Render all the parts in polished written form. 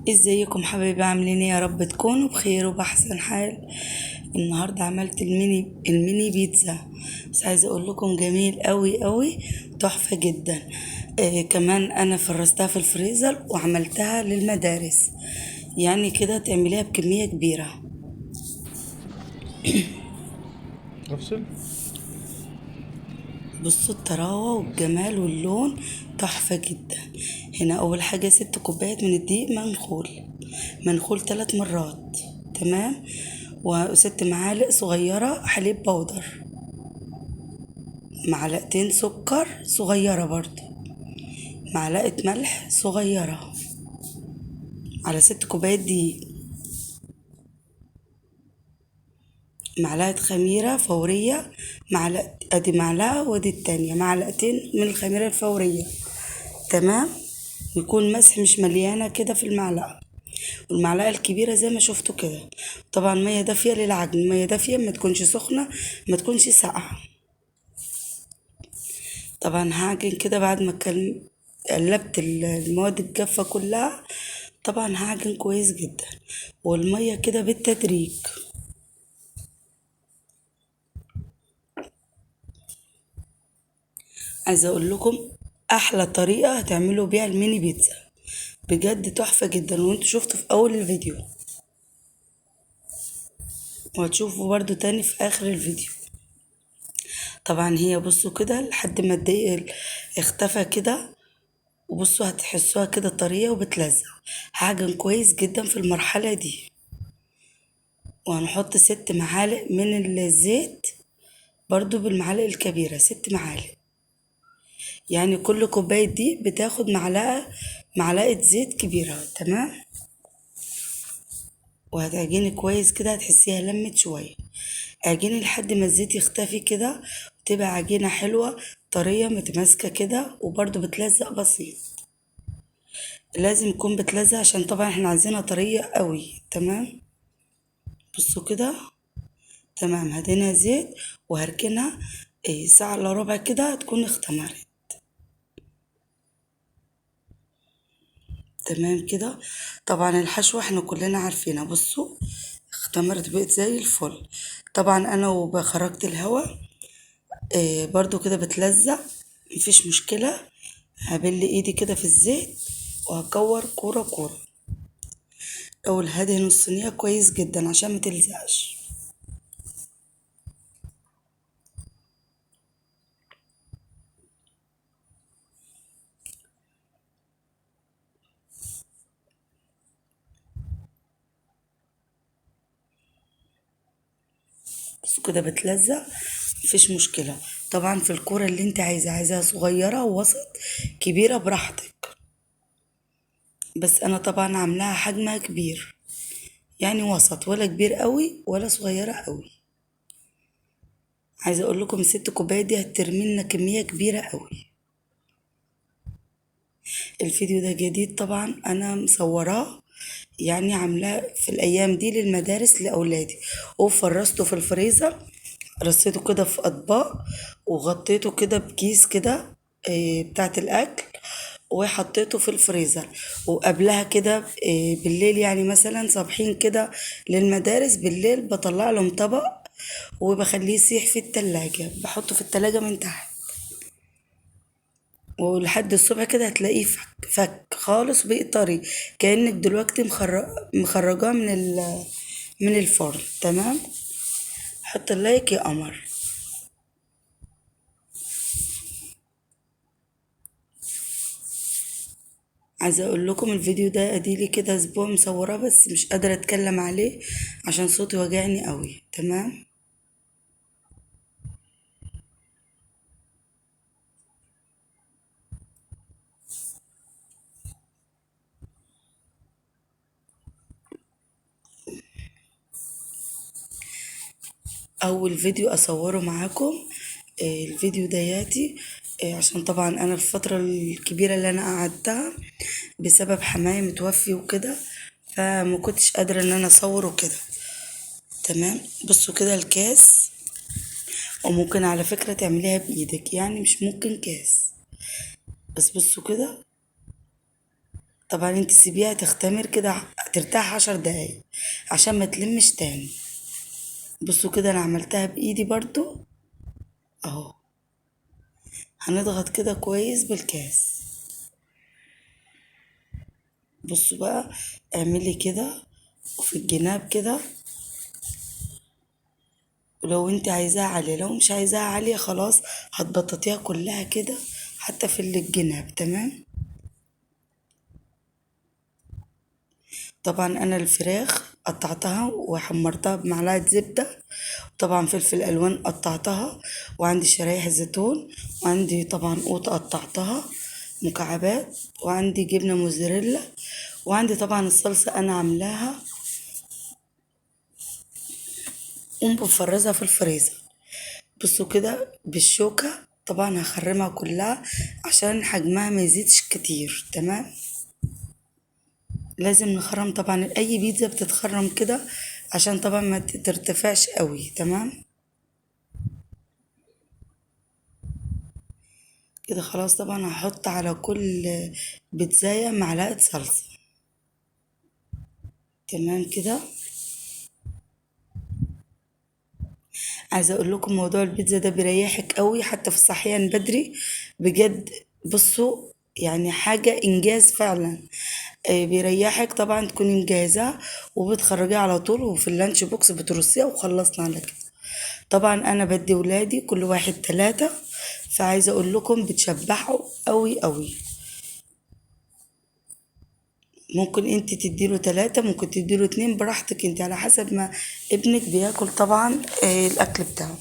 ازيكم حبايبي؟ عاملين ايه؟ يا رب تكونوا بخير وبأحسن حال. النهارده عملت الميني بيتزا، بس عايزه اقول لكم جميل قوي قوي، تحفه جدا. كمان انا فرستها في الفريزر وعملتها للمدارس، يعني كده تعمليها بكميه كبيره. افصل. بصوا الطراوه والجمال واللون، تحفه جدا. هنا اول حاجه 6 كوبايات من الدقيق منخول 3 مرات. تمام. و6 معالق صغيرة حليب بودر، معلقتين سكر صغيرة برضه، معلقة ملح صغيرة على 6 كوبايات دقيق، معلقة خميرة فورية، معلقة ادي معلقة ودي التانية معلقتين من الخميرة الفورية. تمام. يكون مسح مش مليانة كده في المعلقة، والمعلقة الكبيرة زي ما شفتوا كده. طبعا مية دافية للعجن، مية دافية، ما تكونش سخنة ما تكونش ساقعة. طبعا هعجن كده بعد ما قلبت المواد الجافة كلها. طبعا هعجن كويس جدا، والمية كده بالتدريج. عايزة اقول لكم احلى طريقة هتعملوا بيها الميني بيتزا، بجد تحفة جدا، وانتوا شفتوا في اول الفيديو وهتشوفوا برضو تاني في اخر الفيديو. طبعا هي بصوا كده لحد ما الدقيق اختفى كده، وبصوا هتحسوها كده طرية وبتلزق. هعجن كويس جدا في المرحلة دي، وهنحط 6 معالق من الزيت، برضو بالمعالق الكبيرة 6 معالق. يعني كل كوباية دي بتاخد معلقة زيت كبيرة. تمام. وهتعجني كويس كده، هتحسيها لمت شوية. اعجني لحد ما الزيت يختفي كده، وتبقى عجينة حلوة طرية متماسكة كده، وبرضو بتلزق بسيط. لازم يكون بتلزق عشان طبعا احنا عايزينها طرية قوي. تمام. بصوا كده. تمام. هدينا زيت وهركنها ساعة الا ربع كده تكون اختمرت. تمام كده. طبعا الحشوة احنا كلنا عارفينها، بصوا اختمرت بقت زي الفل. طبعا انا وبخرجت الهواء برضو كده بتلزق، مفيش مشكلة. هبل ايدي كده في الزيت وهكور كورة كورة، او هدهن الصينية كويس جدا عشان ما تلزقش. بس كده بتلزق، مفيش مشكلة. طبعا في الكورة اللي انت عايزاها صغيرة ووسط كبيرة براحتك، بس انا طبعا عاملاها حجمها كبير، يعني وسط، ولا كبير قوي ولا صغيرة قوي. عايزة اقول لكم ال6 كوبايات دي هترمي لنا كمية كبيرة قوي. الفيديو ده جديد طبعا، انا مصوراه، يعني عاملاه في الايام دي للمدارس لاولادي، وفرسته في الفريزر، رصيته كده في اطباق، وغطيته كده بكيس كده بتاعت الاكل، وحطيته في الفريزر. وقبلها كده بالليل، يعني مثلا صابحين كده للمدارس بالليل، بطلع لهم طبق وبخليه يسيح في التلاجة، بحطه في التلاجة من تحت، ولحد الصبح كده هتلاقيه فك خالص وبقي طري، كأنك دلوقتي مخرجاه من الفرن. تمام. حط اللايك يا قمر. عايزه اقول لكم الفيديو ده اديلي كده اسبوع مصوراه، بس مش قادره اتكلم عليه عشان صوتي وجعني قوي. تمام. اول فيديو اصوره معاكم الفيديو دياتي، عشان طبعا انا الفترة الكبيرة اللي انا قعدتها بسبب حماية متوفي وكده، فما كنتش قادرة ان انا اصور وكده. تمام. بصوا كده الكاس، وممكن على فكرة تعمليها بايدك، يعني مش ممكن كاس، بس بصوا كده طبعا انت سيبيها تختمر كده، ترتاح 10 دقايق عشان ما تلمش تاني. بصوا كده انا عملتها بايدي برضو اهو. هنضغط كده كويس بالكاس. بصوا بقى، اعملي كده وفي الجناب كده، ولو انت عايزاها عالية، لو مش عايزاها عالية خلاص هتبططيها كلها كده حتى في اللي الجناب. تمام. طبعا انا الفراخ قطعتها وحمرتها بمعلقة زبدة، طبعا فلفل الوان قطعتها، وعندي شرايح زيتون، وعندي طبعا قوط قطعتها مكعبات، وعندي جبنة موزاريلا، وعندي طبعا الصلصة انا عاملاها ومبفرزها في الفريزر. بصوا كده بالشوكة، طبعا هخرمها كلها عشان حجمها ما يزيدش كتير. تمام. لازم نخرم طبعا، اي بيتزا بتتخرم كده عشان طبعا ما ترتفعش قوي. تمام كده خلاص. طبعا هحط على كل بيتزاية معلقة صلصة. تمام كده. عايزة اقول لكم موضوع البيتزا ده بيريحك قوي حتى في الصحيان بدري بجد. بصوا يعني حاجة انجاز فعلا. بيريحك طبعا تكوني مجهزة وبتخرجيها على طول، وفي اللانش بوكس بترصيها وخلصنا على كده. طبعا انا بدي ولادي كل واحد 3، فعايزة اقول لكم بتشبعوا قوي قوي. ممكن انت تديله 3، ممكن تديله 2 براحتك انت على حسب ما ابنك بياكل طبعا الاكل بتاعه.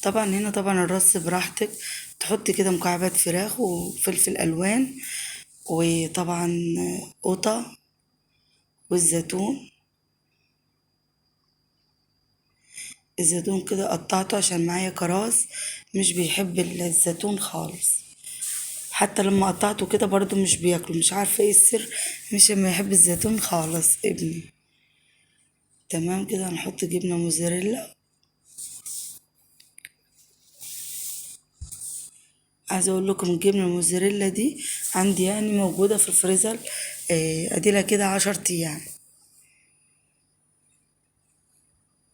طبعا هنا طبعا الرص براحتك، تحطي كده مكعبات فراخ وفلفل الوان، وطبعا قوطة والزيتون. الزيتون كده قطعته عشان معايا كراس مش بيحب الزيتون خالص، حتى لما قطعته كده برضو مش بياكله، مش عارفة ايه السر، مش ما يحب الزيتون خالص ابني. تمام كده. هنحط جبنة موزاريلا. عايزة اقول لكم الجبنة الموزاريلا دي عندي يعني موجودة في الفريزر، اديلها كده 10 ايام.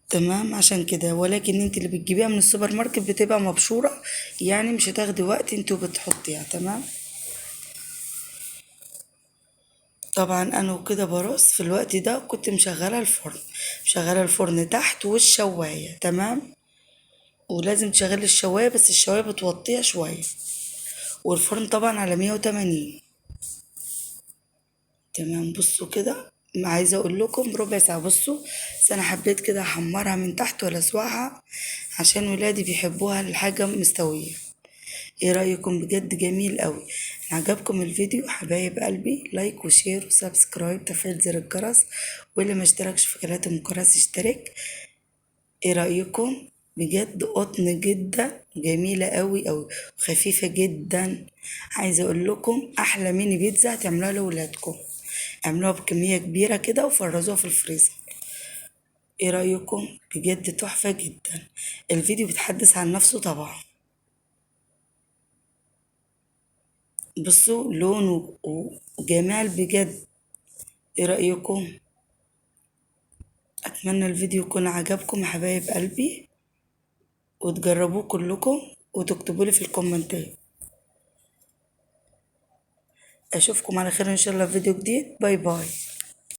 تمام عشان كده، ولكن انت اللي بتجيبيها من السوبر ماركت بتبقى مبشورة، يعني مش هتاخدي وقت انت وبتحطيها. تمام. طبعا انا وكده برص في الوقت ده كنت مشغلة الفرن، مشغلة الفرن تحت والشواية. تمام. ولازم تشغلي الشواية، بس الشواية بتوطيها شوية، والفرن طبعا على 180. تمام. بصوا كده، عايزة اقول لكم ربع ساعة. بصوا، بس انا حبيت كده احمرها من تحت ولا اسوعها عشان ولادي بيحبوها الحاجة مستوية. ايه رأيكم؟ بجد جميل قوي. إن عجبكم الفيديو حبايب قلبي لايك وشير وسبسكرايب، تفعيل زر الجرس، واللي ما اشتركش في قناة ام كراس اشترك. ايه رأيكم؟ بجد قطن جدا، جميلة قوي قوي، خفيفة جدا. عايزة اقول لكم احلى ميني بيتزا هتعملوها لولادكم. اعملوها بكمية كبيرة كده وفرزوها في الفريزر. ايه رأيكم؟ بجد تحفة جدا. الفيديو بيتحدث عن نفسه طبعا. بصوا لون وجمال بجد. ايه رأيكم؟ اتمنى الفيديو يكون عجبكم يا حبايب قلبي، وتجربوه كلكم وتكتبوا لي في الكومنتات. اشوفكم على خير ان شاء الله في فيديو جديد. باي باي.